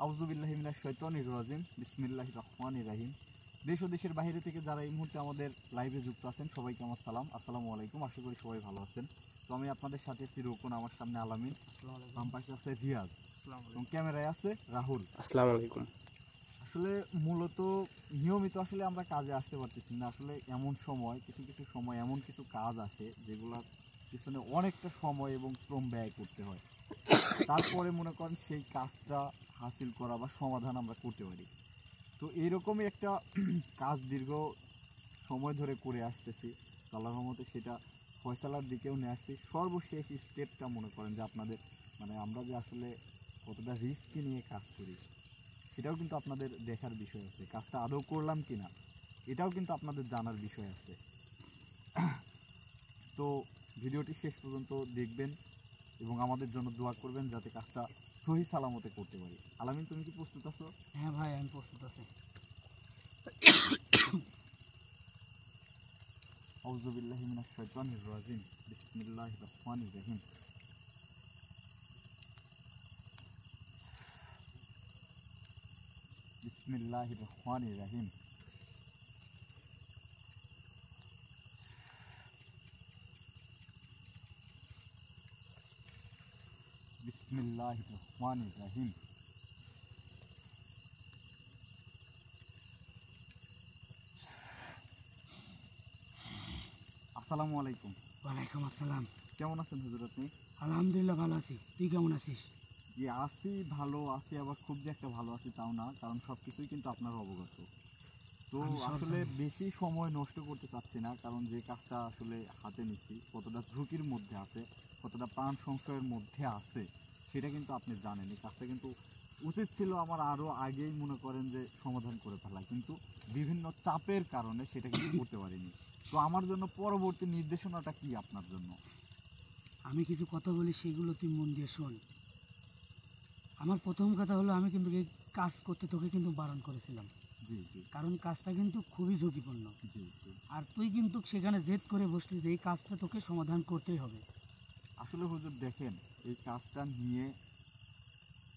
আউযুবিল্লাহি মিনাশ শাইতানির রাজিম বিসমিল্লাহির রহমানির রহিম। দেশ ও দেশের বাইরে থেকে যারা এই মুহূর্তে আমাদের লাইভে যুক্ত আছেন সবাইকে আমার সালাম, আসসালামু আলাইকুম। আশা করি সবাই ভালো আছেন। তো আমি আপনাদের সাথে চিরকুন, আমার সামনে আলামিন, বাম পাশে আছে রিয়াজ এবং ক্যামেরায় আছে রাহুল। আসসালামু আলাইকুম। আসলে মূলত নিয়মিত আসলে আমরা কাজে আসতে পারতেছি না। আসলে এমন সময় কিছু সময় এমন কিছু কাজ আসে যেগুলোর পিছনে অনেকটা সময় এবং শ্রম ব্যয় করতে হয়, তারপরে মনে করেন সেই কাজটা হাসিল করা বা সমাধান আমরা করতে পারি। তো এইরকমই একটা কাজ দীর্ঘ সময় ধরে করে আসতেছি, আল্লাহর রহমতে সেটা ফয়সালার দিকেও নিয়ে আসছি। সর্বশেষ স্টেপটা মনে করেন যে আপনাদের আমরা যে আসলে কতটা রিস্ক নিয়ে কাজ করি সেটাও কিন্তু আপনাদের দেখার বিষয় আছে। কাজটা আদৌ করলাম কিনা এটাও কিন্তু আপনাদের জানার বিষয় আছে। তো ভিডিওটি শেষ পর্যন্ত দেখবেন এবং আমাদের জন্য দোয়া করবেন যাতে কাজটা সহি সালামতে করতে পারি। আলামিন, তুমি কি প্রস্তুত আছো? হ্যাঁ ভাই, আমি প্রস্তুত আছি। আউযুবিল্লাহি মিনাশ শাইতানির রাজিম বিসমিল্লাহির রহমানির রহিম। বিসমিল্লাহির রহমানির রহিম। বিসমিল্লাহির রহমানির রহিম। আসসালামু আলাইকুম। ওয়ালাইকুম আসসালাম। কেমন আছেন হুজুর আপনি? আলহামদুলিল্লাহ ভালো আছি, তুই কেমন আছিস? যে আছি, ভালো আছি, আবার খুব যে একটা ভালো আছি তাও না, কারণ সব কিছুই কিন্তু আপনার অবগত। তো আমি সব আসলে জানি। বেশি সময় নষ্ট করতে চাচ্ছি না, কারণ যে কাজটা আসলে হাতে নিচ্ছি কতটা ঝুঁকির মধ্যে আছে, কতটা প্রাণ সংশয়ের মধ্যে আছে সেটা কিন্তু আপনি জানেন। এই কাজটা কিন্তু উচিত ছিল আমার আরও আগেই মনে করেন যে সমাধান করে ফেলা, কিন্তু বিভিন্ন চাপের কারণে সেটা কিন্তু করতে পারিনি। তো আমার জন্য পরবর্তী নির্দেশনাটা কি আপনার জন্য? আমি কিছু কথা বলি, সেগুলো তুই মন দিয়ে শোন। আমার প্রথম কথা হলো, আমি কিন্তু এই কাজ করতে তোকে কিন্তু বারণ করেছিলাম, জি জি কারণ কাজটা কিন্তু খুবই ঝুঁকিপূর্ণ। জি জি। আর তুই কিন্তু সেখানে জেদ করে বসলি যে এই কাজটা তোকে সমাধান করতেই হবে। আসলে হুজুর দেখেন, এই কাজটা নিয়ে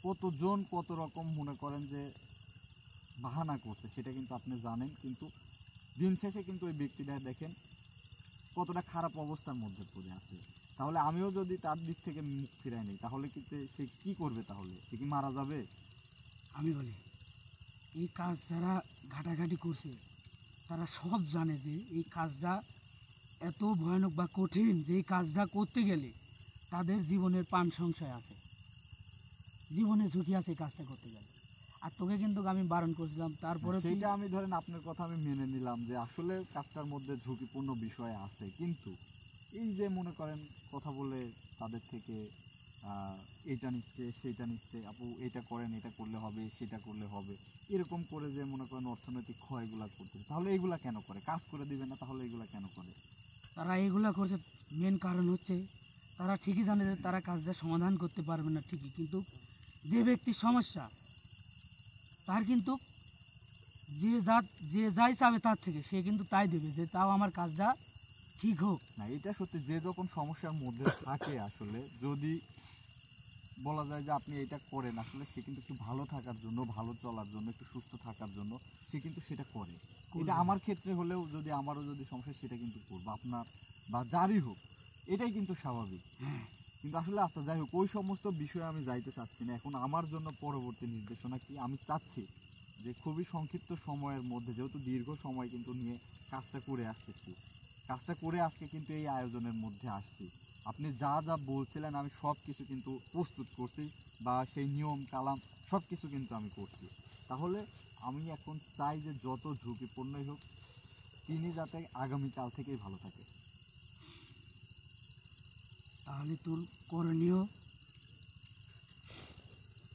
কতজন কত রকম মনে করেন যে বাহানা করছে সেটা কিন্তু আপনি জানেন, কিন্তু দিন শেষে কিন্তু ওই ব্যক্তিটা দেখেন কতটা খারাপ অবস্থার মধ্যে পড়ে আছে। তাহলে আমিও যদি তার দিক থেকে মুখ ফিরাই নিই তাহলে কিন্তু সে কি করবে? তাহলে সে কি মারা যাবে? আমি বলি, এই কাজ যারা ঘাটাঘাটি করছে তারা সব জানে যে এই কাজটা এত ভয়ানক বা কঠিন যে এই কাজটা করতে গেলে তাদের জীবনের প্রাণ সংশয় আছে, জীবনের ঝুঁকি আছে এই কাজটা করতে গেলে। আর তোকে কিন্তু আমি বারণ করছিলাম, তারপরে তুই সেইটা আমি ধরেন আপনার কথা আমি মেনে নিলাম যে আসলে কাজটার মধ্যে ঝুঁকিপূর্ণ বিষয় আছে, কিন্তু এই যে মনে করেন কথা বলে তাদের থেকে এইটা নিচ্ছে সেইটা নিচ্ছে, আপু এটা করেন, এটা করলে হবে, সেটা করলে হবে, এরকম করে যে মনে করেন অর্থনৈতিক ক্ষয়গুলা করতে, তাহলে এইগুলা কেন করে? কাজ করে দিবে না তাহলে এগুলা কেন করে? তারা এইগুলা করছে, মেন কারণ হচ্ছে তারা ঠিকই জানে যে তারা কাজটা সমাধান করতে পারবে না ঠিকই, কিন্তু যে ব্যক্তির সমস্যা তার কিন্তু যে যাই চাবে তার থেকে সে কিন্তু তাই দেবে, যে তাও আমার কাজটা ঠিক হোক। না, এটা সত্যি, যে যখন সমস্যার মধ্যে থাকে আসলে যদি বলা যায় যে আপনি এটা করেন, আসলে সে কিন্তু একটু ভালো থাকার জন্য, ভালো চলার জন্য, একটু সুস্থ থাকার জন্য সে কিন্তু সেটা করে। এটা আমার ক্ষেত্রে হলেও যদি আমারও যদি সমস্যা সেটা কিন্তু করবো, আপনার বা যারই হোক, এটাই কিন্তু স্বাভাবিক। হ্যাঁ, কিন্তু আসলে আচ্ছা যাই হোক, ওই সমস্ত বিষয়ে আমি যাইতে চাচ্ছি না। এখন আমার জন্য পরবর্তী নির্দেশনা কি? আমি চাচ্ছি যে খুবই সংক্ষিপ্ত সময়ের মধ্যে, যেহেতু দীর্ঘ সময় কিন্তু নিয়ে কাজটা করে আসতেছি, কাজটা করে আজকে কিন্তু এই আয়োজনের মধ্যে আসছি। আপনি যা যা বলছিলেন আমি সব কিছু কিন্তু প্রস্তুত করছি, বা সেই নিয়ম কালাম সব কিছু কিন্তু আমি করছি। তাহলে আমি এখন চাই যে যত ঝুঁকিপূর্ণই হোক তিনি যাতে আগামীকাল থেকেই ভালো থাকে। তাহলে তোর করণীয়,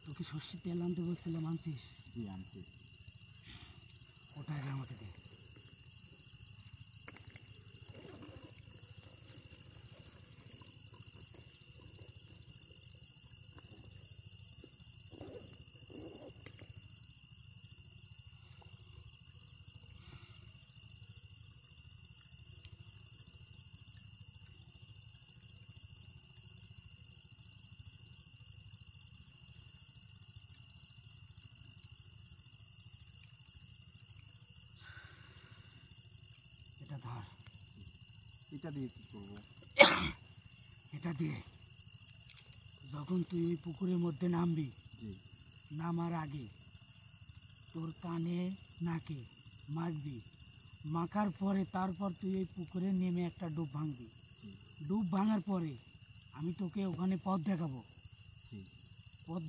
তোকে সর্ষের তেল আনতে বলছিলাম, আনছিস? জি আনছি। ওটা আগে আমাকে দে। এটা দিয়ে কি করবো? এটা দিয়ে যখন তুই ওই পুকুরের মধ্যে নামবি, জি নামার আগে তোর কানে নাকে মাখবি, মাখার পরে তারপর তুই ওই পুকুরে নেমে একটা ডুব ভাঙবি। জি ডুব ভাঙার পরে আমি তোকে ওখানে পথ দেখাবো, জি পথ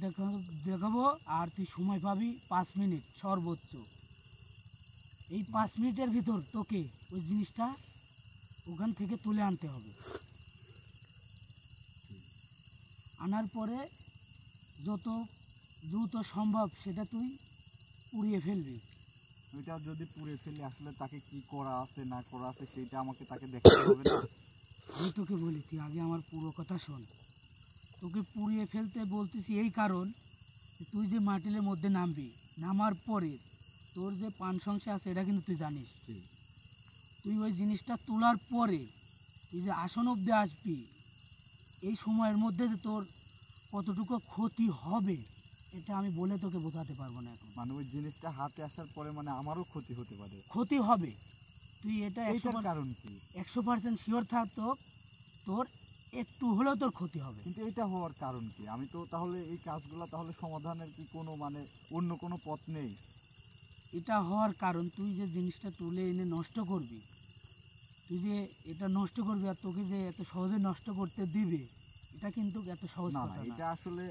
দেখাবো আর তুই সময় পাবি 5 মিনিট সর্বোচ্চ। এই 5 মিনিটের ভিতর তোকে ওই জিনিসটা ওখান থেকে তুলে আনতে হবে। জি। আনার পরে যত দ্রুত সম্ভব সেটা তুই পুড়িয়ে ফেলবি। ওইটা যদি পুড়ে ফেলে আসলে তাকে কি করা আছে না করা আছে সেইটা আমাকে তাকে দেখাতে হবে না? আমি তোকে বলি, তুই আগে আমার পুরো কথা শোন। তোকে পুড়িয়ে ফেলতে বলতেছি এই কারণ যে তুই যে মাটিলের মধ্যে নামবি, নামার পরে তোর যে পান সংশয় আছে এটা কিন্তু তুই জানিস। জি তুই ওই জিনিসটা তোলার পরে তুই যে আসন অব্দি আসবি, এই সময়ের মধ্যে যে তোর কতটুকু ক্ষতি হবে এটা আমি বলে তোকে বোঝাতে পারবো না এখন। মানে ওই জিনিসটা হাতে আসার পরে মানে আমারও ক্ষতি হতে পারে। ক্ষতি হবে, তুই এটা এইটার কারণ কি? 100% শিওর থাক, তোর একটু হলেও তোর ক্ষতি হবে। কিন্তু এটা হওয়ার কারণ কি? আমি তো তাহলে এই কাজগুলো তাহলে সমাধানের কি কোনো মানে অন্য কোনো পথ নেই? এটা হওয়ার কারণ তুই যে জিনিসটা তুলে এনে নষ্ট করবি, তুই যে এটা নষ্ট করবি আর তোকে যে এত সহজে নষ্ট করতে দিবে এটা কিন্তু এত সহজ না না, কথা না। এটা আসলে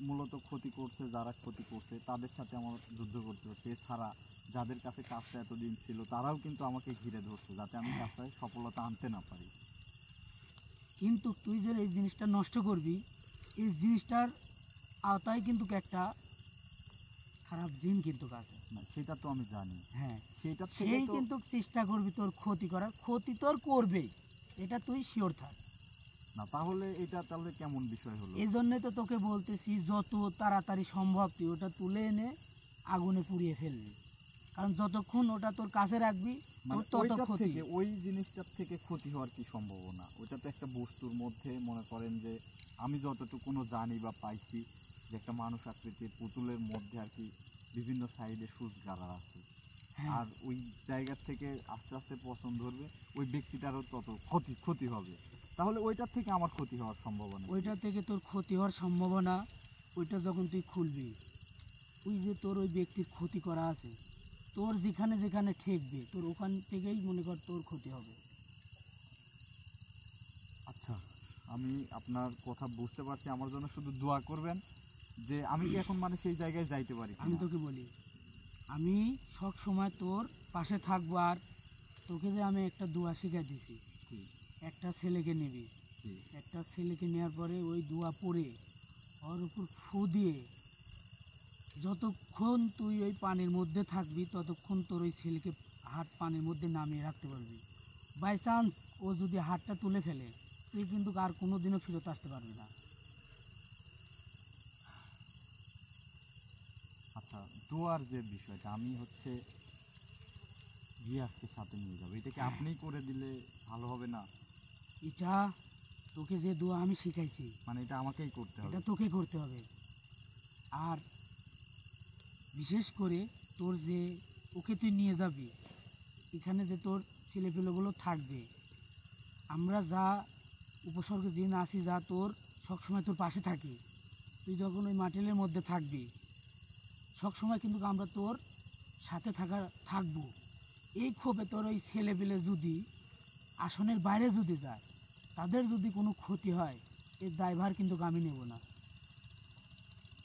মূলত ক্ষতি করছে, যারা ক্ষতি করছে তাদের সাথে আমার যুদ্ধ করতে হচ্ছে। এছাড়া যাদের কাছে কাজটা এতদিন ছিল তারাও কিন্তু আমাকে ঘিরে ধরছে যাতে আমি কাজটায় সফলতা আনতে না পারি। কিন্তু তুই যে এই জিনিসটা নষ্ট করবি, এই জিনিসটার আওতায় কিন্তু একটা খারাপ জিন কিন্তু আছে। না সেটা তো আমি জানি, হ্যাঁ, সেটা থেকে সেই তো কিন্তু চেষ্টা করবি তোর ক্ষতি করার, ক্ষতি তোর করবেই, এটা তুই শিওর থাক। না। তাহলে এটা তাহলে কেমন বিষয় হলো? এই জন্যে তো তোকে বলতেছি যত তাড়াতাড়ি সম্ভব তুই ওটা তুলে এনে আগুনে পুড়িয়ে ফেলবি, কারণ যতক্ষণ ওটা তোর কাছে রাখবি মানে তোর তত ওইটার ক্ষতি। থেকে ওই জিনিসটার থেকে ক্ষতি হওয়ার কি সম্ভাবনা? ওইটা তো একটা বস্তুর মধ্যে মনে করেন যে আমি যতটুকু জানি বা পাইছি যে একটা মানুষ আকৃতির পুতুলের মধ্যে আর কি বিভিন্ন সাইডে সুচ গাড়া আছে। হ্যাঁ, আর ওই জায়গা থেকে আস্তে আস্তে পছন্দ ধরবে, ওই ব্যক্তিটারও তত ক্ষতি হবে। তাহলে ওইটার থেকে আমার ক্ষতি হওয়ার সম্ভাবনা কি? ওইটা থেকে তোর ক্ষতি হওয়ার সম্ভাবনা, ওইটা যখন তুই খুলবি ওই যে তোর ওই ব্যক্তির ক্ষতি করা আছে, তোর যেখানে যেখানে ঠেকবে তোর ওখান থেকেই মনে কর তোর ক্ষতি হবে। আচ্ছা, আমি আপনার কথা বুঝতে পারছি। আমার জন্য শুধু দোয়া করবেন যে আমি কি এখন মানে সেই জায়গায় যাইতে পারি আমি কিনা? তোকে বলি, আমি সব সময় তোর পাশে থাকবো। আর তোকে যে আমি একটা দোয়া শিখাই দিছি, জি একটা ছেলেকে নিবি, জি একটা ছেলেকে নেওয়ার পরে ওই দোয়া পড়ে ওর উপর ফু দিয়ে যতক্ষণ তুই ওই পানির মধ্যে থাকবি ততক্ষণ তোর ওই ছেলেকে হাত পানির মধ্যে নামিয়ে রাখতে পারবি। বাই চান্স ও যদি হাতটা তুলে ফেলে তুই কিন্তু আর কোনো দিনও ফেরত আসতে পারবি না। আচ্ছা, দোয়ার যে বিষয়টা আমি হচ্ছে গিয়াসকে সাথে নিয়ে যাবো, এটা কি আপনিই করে দিলে ভালো হবে না? এটা তোকে যে দোয়া আমি শিখাইছি মানে এটা আমাকেই করতে হবে? এটা তোকে করতে হবে। আর বিশেষ করে তোর যে ওকে তুই নিয়ে যাবি, এখানে যে তোর ছেলেপেলেগুলো থাকবে, আমরা যা উপসর্গ জিন আসি যা তোর সবসময় তোর পাশে থাকি, তুই যখন ওই মাটিলের মধ্যে থাকবি সবসময় কিন্তু আমরা তোর সাথে থাকবো। এই ক্ষোভে তোর ওই ছেলেপেলে যদি আসনের বাইরে যদি যায়, তাদের যদি কোনো ক্ষতি হয় এর দায়ভার কিন্তু আমি নেব না।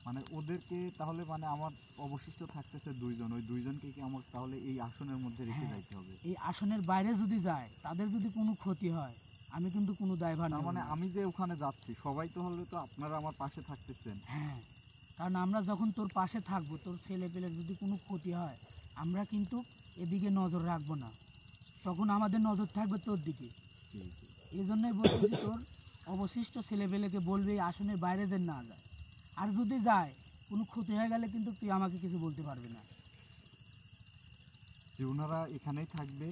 মানে ওদেরকে তাহলে মানে আমার অবশিষ্ট থাকতেছে দুইজন, ওই দুইজনকে কি আমার তাহলে এই আসনের মধ্যে রেখে হ্যাঁ, যাইতে হবে? এই আসনের বাইরে যদি যায় তাদের যদি কোনো ক্ষতি হয় আমি কিন্তু কোনো দায়ভার তার নেব মানে না। আমি যে ওখানে যাচ্ছি সবাই তো হলে তো আপনারা আমার পাশে থাকতেছেন। হ্যাঁ, কারণ আমরা যখন তোর পাশে থাকবো, তোর ছেলেপেলের যদি কোনো ক্ষতি হয় আমরা কিন্তু এদিকে নজর রাখবো না, তখন আমাদের নজর থাকবে তোর দিকে। জি জি। এই জন্যই বলছি তোর অবশিষ্ট ছেলেপেলেকে বলবে এই আসনের বাইরে যেন না যায়, আর যদি যায় কোনো ক্ষতি হয়ে গেলে কিন্তু তুই আমাকে কিছু বলতে পারবি না। যে ওনারা এখানেই থাকবে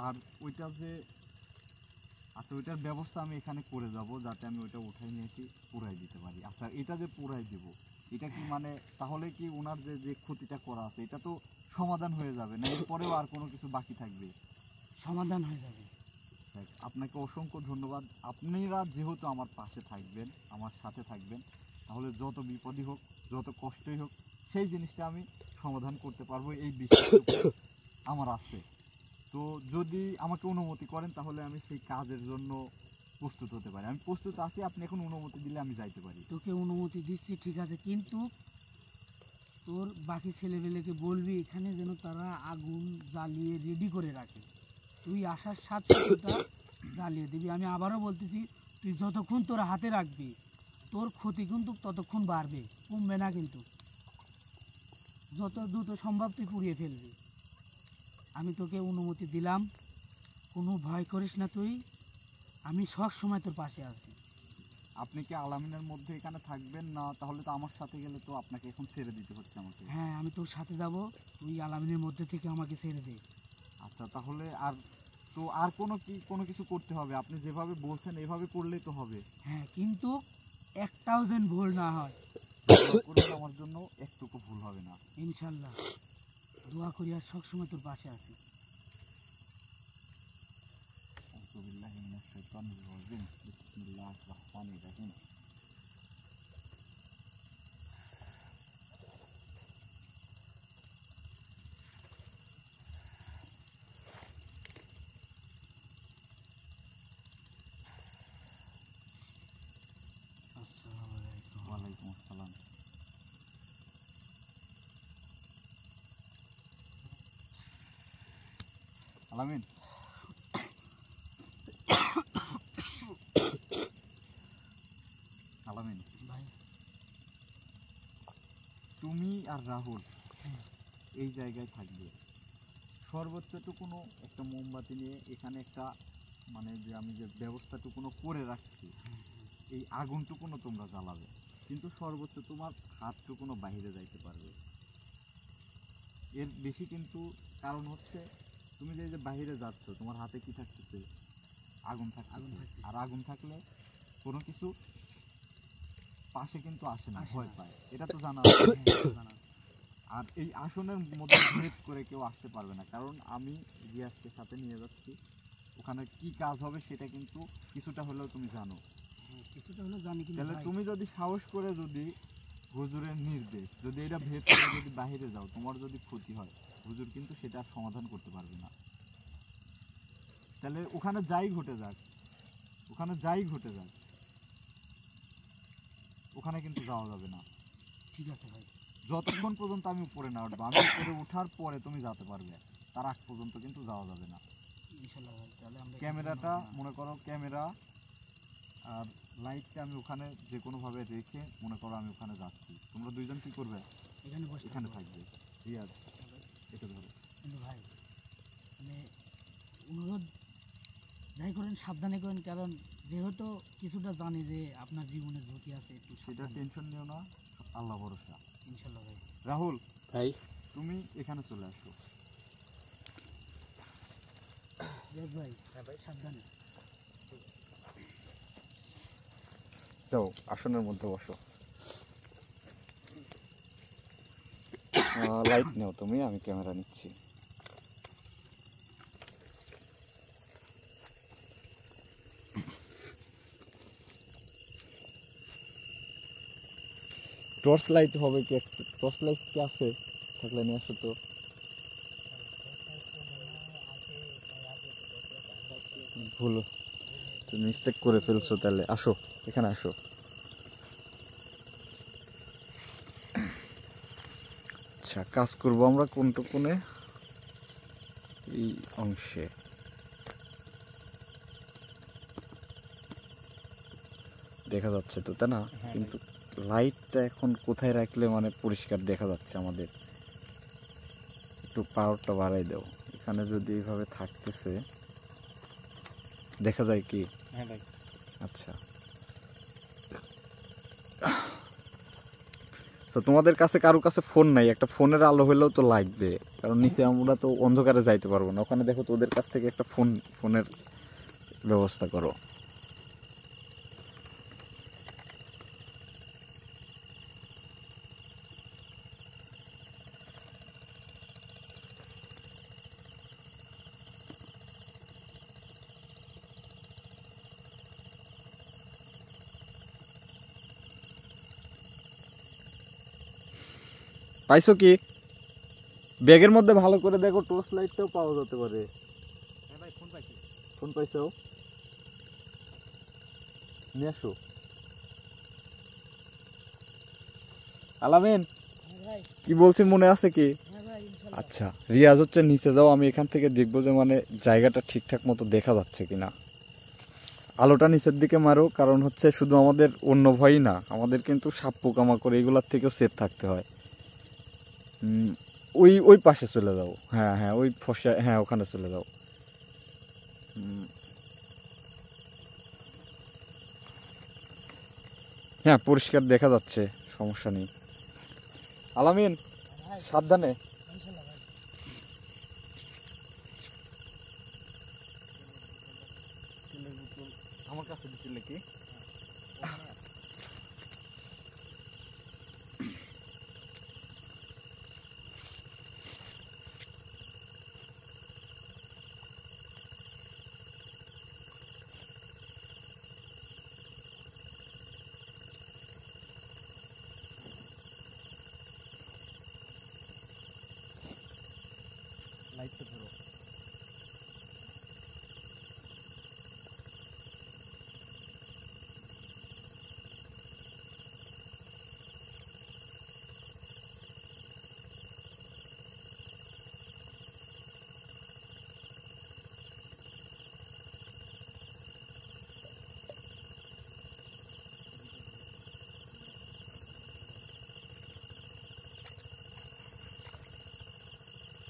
আর ওইটা যে আচ্ছা ওইটার ব্যবস্থা আমি এখানে করে যাব যাতে আমি ওইটা উঠাই নিয়ে এসে পুরাই দিতে পারি। আচ্ছা এটা যে পুরাই দেব এটা কি মানে তাহলে কি ওনার যে যে ক্ষতিটা করা আছে এটা তো সমাধান হয়ে যাবে না? এরপরেও আর কোনো কিছু বাকি থাকবে? সমাধান হয়ে যাবে। যাক, আপনাকে অসংখ্য ধন্যবাদ। আপনারা যেহেতু আমার পাশে থাকবেন, আমার সাথে থাকবেন, তাহলে যত বিপদই হোক, যত কষ্টই হোক, সেই জিনিসটা আমি সমাধান করতে পারবো, এই বিশ্বাসটুকু আমার আছে। তো যদি আমাকে অনুমতি করেন তাহলে আমি সেই কাজের জন্য প্রস্তুত হতে পারি। আমি প্রস্তুত আছি, আপনি এখন অনুমতি দিলে আমি যাইতে পারি। তোকে অনুমতি দিচ্ছি ঠিক আছে, কিন্তু তোর বাকি ছেলেপেলেকে বলবি এখানে যেন তারা আগুন জ্বালিয়ে রেডি করে রাখে। তুই আসার সাথে সাথে ওটা জ্বালিয়ে দিবি। আমি আবারও বলতেছি, তুই যতক্ষণ তোর হাতে রাখবি তোর ক্ষতি কিন্তু ততক্ষণ বাড়বে, কমবে না। কিন্তু যত দ্রুত সম্ভব তুই পুড়িয়ে ফেলবি। আমি তোকে অনুমতি দিলাম, কোনো ভয় করিস না তুই, আমি সব সময় তোর পাশে আছি। আপনি কি আলামিনের মধ্যে এখানে থাকবেন না? তাহলে তো আমার সাথে গেলে তো আপনাকে এখন ছেড়ে দিতে হচ্ছে আমাকে। হ্যাঁ, আমি তোর সাথে যাব, তুই আলামিনের মধ্যে থেকে আমাকে ছেড়ে দে। আচ্ছা, তাহলে আর কোনো কিছু করতে হবে? আপনি যেভাবে বলছেন এভাবে করলেই তো হবে। হ্যাঁ, কিন্তু একটাও যেন ভুল না হয়। দোয়া করবেন, আমার জন্য একটুকু ভুল হবে না। ইনশাল্লাহ দোয়া করি, আর সবসময় তোর পাশে আছি। আউযু বিল্লাহি মিনাশ শাইতানির রাজিম। বিসমিল্লাহির রাহমানির রাহিম। আসসালামু আলাইকুম। ওয়ালাইকুম আসসালাম। আলামিন, আলামিন, ভাই, তুমি আর রাহুল হ্যাঁ, এই জায়গায় থাকবে। সর্বোচ্চটুকুনো একটা মোমবাতি নিয়ে এখানে একটা, মানে যে আমি যে ব্যবস্থাটুকুনো করে রাখছি, হ্যাঁ, এই আগুনটুকুনো তোমরা জ্বালাবে, কিন্তু সর্বোচ্চ তোমার হাতটুকুনো বাইরে যাইতে পারবে। এর বেশি কিন্তু, কারণ হচ্ছে তুমি যে বাইরে যাচ্ছ, তোমার হাতে কি থাকতেছে? আগুন থাকতেছে। আগুন থাকতেছে। আর আগুন থাকলে কোনো কিছু পাশে কিন্তু আসে না, আসে ভয় না। পায়, এটা তো জানা আছে। হ্যাঁ, এটা জানা আছে। আর এই আসনের মধ্যে ভেদ করে কেউ আসতে পারবে না, কারণ আমি রিয়াজকে সাথে নিয়ে যাচ্ছি। ওখানে কি কাজ হবে সেটা কিন্তু কিছুটা হলেও তুমি জানো। হ্যাঁ, কিছুটা হলেও জানি, কিন্তু তাহলে ভাই, তুমি যদি সাহস করে, যদি হুজুরের নির্দেশ, যদি এটা ভেদ করে যদি বাইরে যাও, তোমার যদি ক্ষতি হয়, হুজুর কিন্তু সেটা আর সমাধান করতে পারবে না। তাহলে ওখানে যাই ঘটে যাক, ওখানে কিন্তু যাওয়া যাবে না। ঠিক আছে ভাই। যতক্ষণ পর্যন্ত আমি উপরে না উঠবো, আমি উপরে উঠার পরে তুমি যেতে পারবে, তার আগ পর্যন্ত কিন্তু যাওয়া যাবে না। ইনশাল্লাহ ভাই, তাহলে আমরা ক্যামেরাটা মনে করো, ক্যামেরা আর লাইটটা আমি ওখানে যে কোনোভাবে রেখে, মনে করো আমি ওখানে যাচ্ছি, তোমরা দুইজন কি করবে? এখানে বসে এখানে থাকবো। থাকবে। রিয়াজ, এটা ধরো। কিন্তু ভাই, মানে অনুরোধ, যাই করেন সাবধানে করেন, কারণ যেহেতু কিছুটা জানি যে আপনার জীবনে ঝুঁকি আছে, একটু সেটা সাবধানে। টেনশন নিও না, আল্লাহ ভরসা। ইনশাল্লাহ ভাই। রাহুল, ভাই, তুমি এখানে চলে আসো। দেখ ভাই, হ্যাঁ ভাই, সাবধানে। যাও, আসনের মধ্যে বসো। লাইট নাও তুমি, আমি ক্যামেরা নিচ্ছি। টর্চ লাইট হবে কি? টর্চ লাইট কি আছে? থাকলে নিয়ে আসো তো। ভুল, তুমি মিস্টেক করে ফেলছো, তাহলে আসো, এখানে আসো। আচ্ছা, কাজ করবো আমরা কোনটুকুনে? এই অংশে দেখা যাচ্ছে তো, তাই না? কিন্তু লাইটটা এখন কোথায় রাখলে মানে পরিষ্কার দেখা যাচ্ছে আমাদের? একটু পাওয়ারটা বাড়াই দাও। এখানে যদি এইভাবে থাকতেছে, দেখা যায় কি? হ্যাঁ ভাই। আচ্ছা, তো তোমাদের কাছে কারো কাছে ফোন নাই? একটা ফোনের আলো হলেও তো লাগবে, কারণ নিচে আমরা তো অন্ধকারে যাইতে পারবো না। ওখানে দেখো, তোদের কাছ থেকে একটা ফোনের ব্যবস্থা করো। পাইছো কি? ব্যাগের মধ্যে ভালো করে দেখো, টর্চ লাইটটাও পাওয়া যেতে পারে। হ্যাঁ ভাই, ফোন পাইছি। ফোন পাইছো? নিয়ে আসো। আলামিন হ্যাঁ ভাই, কি বলছি মনে আছে কি? হ্যাঁ ভাই, ইনশাল্লাহ। আচ্ছা, রিয়াজ হচ্ছে নিচে যাও, আমি এখান থেকে দেখবো যে মানে জায়গাটা ঠিকঠাক মতো দেখা যাচ্ছে কিনা। আলোটা নিচের দিকে মারো, কারণ হচ্ছে শুধু আমাদের অন্য ভয়ই না, আমাদের কিন্তু সাপ পোকামাকড় এগুলার থেকেও সেফ থাকতে হয়। ওই ওই পাশে চলে যাও। হ্যাঁ হ্যাঁ, ওই ফসা, হ্যাঁ ওখানে চলে যাও। হ্যাঁ পরিষ্কার দেখা যাচ্ছে, সমস্যা নেই। আলামিন ভাই, সাবধানে। ইনশাল্লাহ ভাই। আমার কাছে দিছিলে কি? লাইটটা ধরো।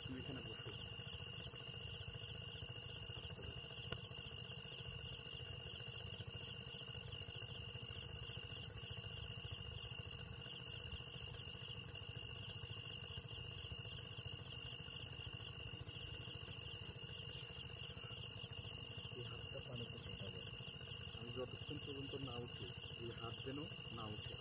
তুমি এখানে বসো। এই হাতটা পানিতে ঢোকাবো, আমি যতক্ষণ পর্যন্ত না উঠি, এই হাত যেন না উঠে।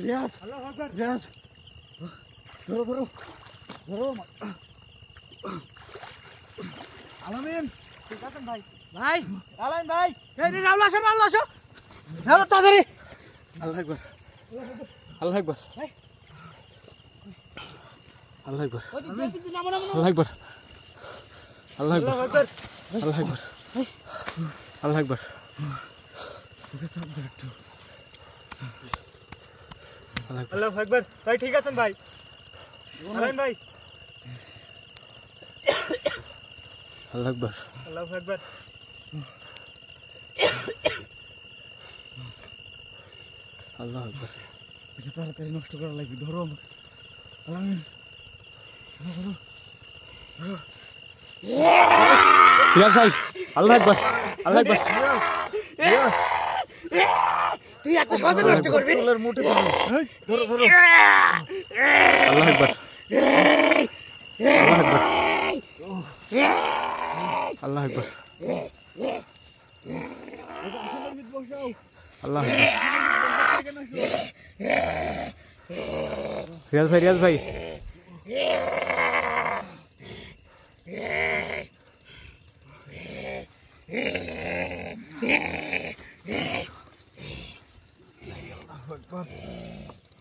রিয়াজ, রিয়াজ, ধরো ধরো ধরো। আলামিন ঠিক আছেন ভাই? ভাই, আলামিন ভাই, এই রে, রাহুল আসো, রাহুল আসো। রাহুল তাড়াতাড়ি। আল্লাহ আকবার, আল্লাহ আকবার, ভাই, আল্লাহ আকবার, ওই দিক দিয়ে, ওই দিক দিয়ে, নামো, নামো, নামো। আল্লাহ আকবার, আল্লাহ আকবার, আল্লাহ আকবার, আল্লাহ আকবার। তোকে চাপ দে একটু। আল্লাহু আকবার। ভাই ঠিক আছেন ভাই? আলাইন ভাই। আল্লাহু আকবার। আল্লাহু আকবার। আল্লাহু আকবার। এটা তাড়াতাড়ি নষ্ট করা লাগবে। ধরো আমাকে। আলামিন। ধরো। রিয়াজ ভাই, আল্লাহু আকবার। আল্লাহু আকবার। রিয়াজ। তুই এত সহজে নষ্ট করবি? চুলের মুঠি ধরো। ধরো ধরো। আল্লাহু আকবার। আল্লাহু আকবার। আল্লাহু আকবার। আল্লাহু আকবার। রিয়াজ ভাই, রিয়াজ ভাই।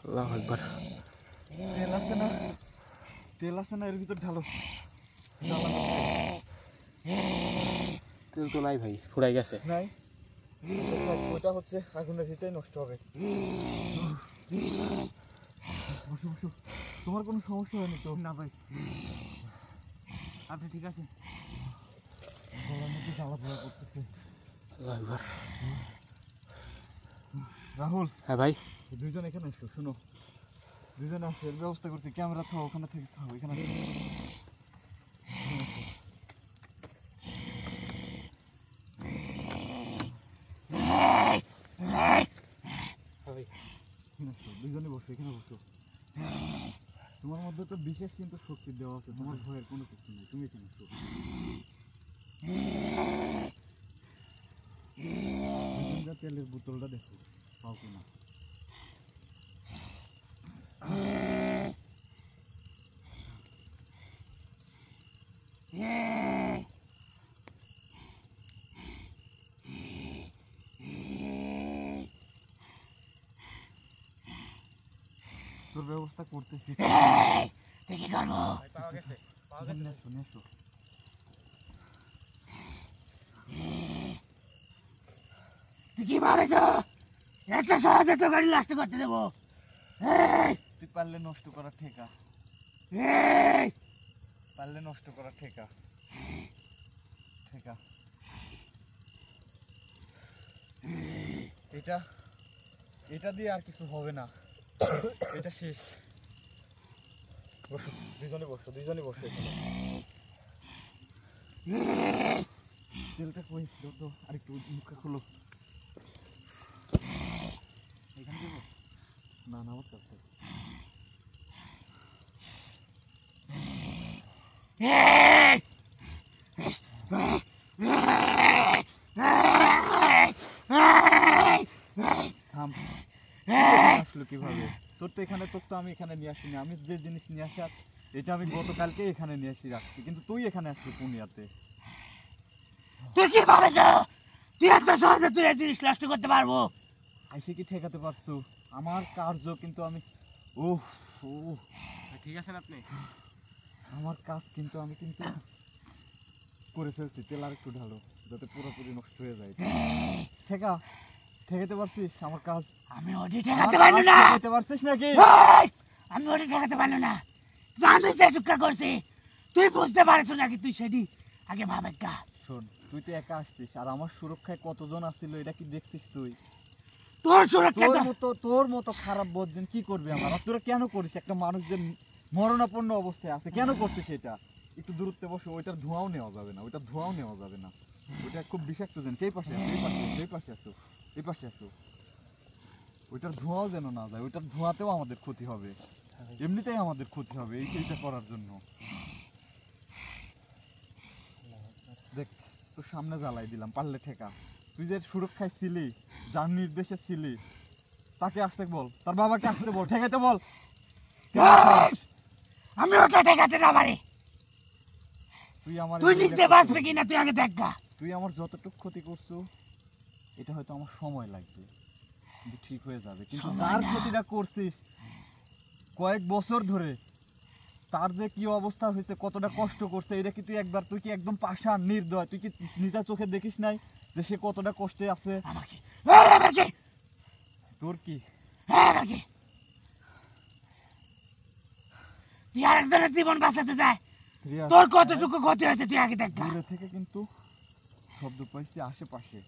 আল্লাহু আকবার। তেল আছে না? তেল আছে না এর ভিতর ঢালো। তেল তো নাই ভাই, ফুরাই গেছে। নাই, ওটা হচ্ছে আগুনের ভিতরেই নষ্ট হবে। বসো বসো। তোমার কোনো সমস্যা হয়নি তো? না ভাই, আপনি ঠিক আছেন? গলার মধ্যে জ্বালা পোড়া করতেছে। আল্লাহু আকবার। রাহুল। হ্যাঁ ভাই। দুইজন এখানে এসো, শোনো। দুইজনে আসো, এর ব্যবস্থা করছি। ক্যামেরা থাও, ওখানে থেকে থাও, এখানে আসো। দুইজনে বসো, এখানে বসো। তোমার মধ্যে তো বিশেষ কিন্তু শক্তি দেওয়া আছে, তোমার ভয়ের কোনো কিছু নেই। তুমি এখানে আসো। তেলের বোতলটা দেখো, পাও কিনা। তোর ব্যবস্থা করতেছি। কি করবো? পাওয়া গেছে, পাওয়া গেছে। নিয়ে এসো, নিয়ে এসো। তুই কি ভাবেছ একটা সহজে তো গাড়ি নষ্ট করতে দেবো? তুই পারলে নষ্ট করার ঠেকা, এই, পারলে নষ্ট করার ঠেকা। ঠেকা এটা, এটা দিয়ে আর কিছু হবে না। এটা শেষ। বসো, দুজনে বসো, দুজনে বসো এখানে। তেলটা কই যত, আর একটু মুখে খোলো। এখানে দেবো না? না, আমার কাছে। থাম। আসলো কিভাবে? তোর তো এখানে, তোর তো আমি এখানে নিয়ে আসিনি। আমি যে জিনিস নিয়ে আসার, এটা আমি গতকালকে এখানে নিয়ে আসি রাখছি, কিন্তু তুই এখানে আসলি পুনিয়াতে। তুই কি ভাবেছ তুই এত সহজে তুই এই জিনিস নষ্ট করতে পারবো? আইসে কি ঠেকাতে পারছো? আমার কার্য কিন্তু আমি, ও ঠিক আছেন আপনি? আমার কাজ কিন্তু আমি কিন্তু করে ফেলছি। তেল আর একটু ঢালো, যাতে পুরোপুরি নষ্ট হয়ে যায়। ঠেকা, ঠেকাতে পারছিস আমার কাজ? আমি ওটি ঠেকাতে পারলো না। ঠেকাতে পারছিস নাকি? এই, আমি ওটি ঠেকাতে পারলো না। কিন্তু আমি যে টুকরা করছি তুই বুঝতে পারিস নাকি? তুই সেটি আগে ভাবে কা। শোন, তুই তো একা আসছিস, আর আমার সুরক্ষায় কতজন আসছিল এটা কি দেখছিস তুই? তোর সুরক্ষা তোর মতো খারাপ বদজন কি করবে আমার? আর তোরা কেন করিস? একটা মানুষ যে মরণাপন্ন অবস্থায় আছে, কেন করছিস এটা? একটু দূরত্বে বসো, ওইটার ধোঁয়াও নেওয়া যাবে না, ওইটার ধোঁয়াও নেওয়া যাবে না। ওইটা খুব বিষাক্ত জিনিস। এই পাশে আসো, এই পাশে আসো, এই পাশে আসো, এই পাশে আসো। ওইটার ধোঁয়াও যেন না যায়, ওইটার ধোঁয়াতেও আমাদের ক্ষতি হবে। এমনিতেই আমাদের ক্ষতি হবে এইটা করার জন্য। দেখ, তোর সামনে জ্বালাই দিলাম, পারলে ঠেকা। তুই যে সুরক্ষায় ছিলি, যার নির্দেশে ছিলি, তাকে আসতে বল, তার বাবাকে আসতে বল, ঠেকাতে বল। আমি ওটা ঠেকাতে না পারি। তুই নিজে বাঁচবে কিনা তুই আগে দেখ গা। তুই আমার যতটুকু ক্ষতি করছো, এটা হয়তো আমার সময় লাগবে, কিন্তু ঠিক হয়ে যাবে। কিন্তু যার ক্ষতিটা করছিস কয়েক বছর ধরে, তার যে কি অবস্থা হয়েছে, কতটা কষ্ট করছে, এটা কি তুই একবার, তুই কি একদম পাষাণ নির্দয়, তুই কি নিজের চোখে দেখিস নাই? যে সে কতটা কষ্টে আছে। আমার কি আমার কি তোর কি? আমার কি তুই আরেকজনের জীবন বাঁচাতে যায়, রিয়াজ, তোর কতটুকু ক্ষতি হয়েছে তুই আগে দেখ। দূরে থেকে কিন্তু শব্দ পাইছি, আশেপাশে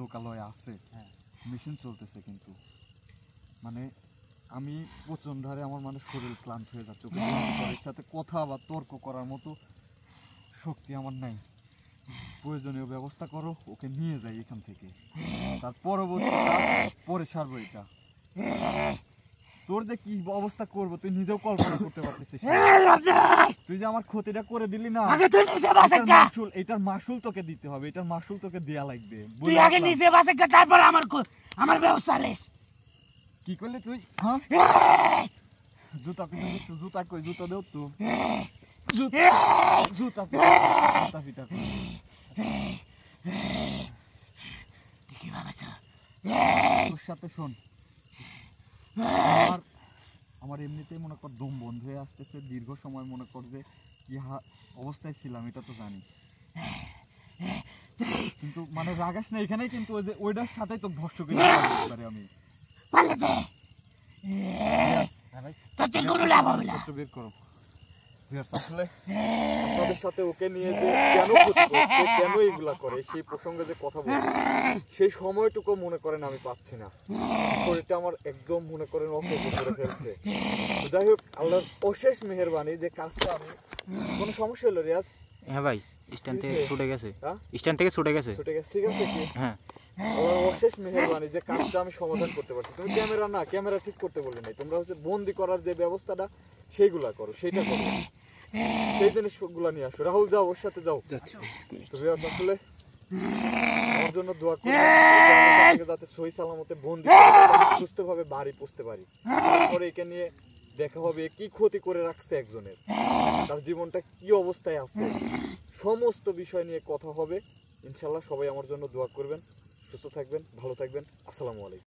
লোকালয় আছে, মেশিন চলতেছে, কিন্তু মানে আমি প্রচন্ড হারে আমার মানে শরীর ক্লান্ত হয়ে যাচ্ছে। ওকে ওর সাথে কথা বা তর্ক করার মতো শক্তি আমার নাই। প্রয়োজনীয় ব্যবস্থা করো, ওকে নিয়ে যাই এখান থেকে। তার পরবর্তী কাজ পরে সারবো এটা। তোর যে কি অবস্থা করবো তুই নিজেও কল্পনা করতে পারতেছিস না। তুই যে আমার ক্ষতিটা করে দিলি না, আগে তুই নিজে বাঁচে গা, এটার মাসুল তোকে দিতে হবে, এটার মাসুল তোকে দেয়া লাগবে। তুই আগে নিজে বাঁচে গা, তারপর আমার ব্যবস্থা নিস। কি করলি তুই? হ্যাঁ, জুতা পিটা, জুতা কই? জুতা দেও তো, জুতা পিটা। তুই কি ভাবছ? তোর সাথে শোন, আমার এমনিতেই মনে কর দম বন্ধ হয়ে আসতেছে। দীর্ঘ সময় মনে কর যে কি অবস্থায় ছিলাম এটা তো জানিস, কিন্তু মানে রাগাস না এখানেই, কিন্তু ওই যে ওইটার সাথেই তো ভস্য করে দিতে পারি আমি। বের করো। আসলে আপনাদের সাথে ওকে নিয়ে যে কেন ক্ষতি করছে, কেন এইগুলা করে, সেই প্রসঙ্গে যে কথা বলছি, সেই সময়টুকু মনে করেন আমি পাচ্ছি না। শরীরটা আমার একদম মনে করেন অসহ্য করে ফেলছে। যাই হোক, আল্লাহর অশেষ মেহেরবানি যে কাজটা আমি, কোনো সমস্যা হলো রিয়াজ? হ্যাঁ ভাই, স্ট্যান্ড থেকে ছুটে গেছে, হ্যাঁ? স্ট্যান্ড থেকে ছুটে গেছে। ছুটে গেছে, ঠিক আছে কি? হ্যাঁ, আল্লাহর অশেষ মেহেরবানি যে কাজটা আমি সমাধান করতে পারছি। তুমি ক্যামেরা ঠিক করতে বলি নাই, তোমরা হচ্ছে বন্দি করার যে ব্যবস্থাটা সেইগুলা করো, সেইটা করো, সেই জিনিসগুলা নিয়ে আসো। রাহুল যাও, ওর সাথে যাও। তো রিয়াজ, আসলে আমার জন্য দোয়া করো যাতে সহি সালামতে বন্দি সুস্থ ভাবে বাড়ি পৌঁছতে পারি। তারপরে একে নিয়ে দেখা হবে কি ক্ষতি করে রাখছে একজনের, তার জীবনটা কি অবস্থায় আছে, সমস্ত বিষয় নিয়ে কথা হবে ইনশাল্লাহ। সবাই আমার জন্য দোয়া করবেন, সুস্থ থাকবেন, ভালো থাকবেন। আসসালামু আলাইকুম।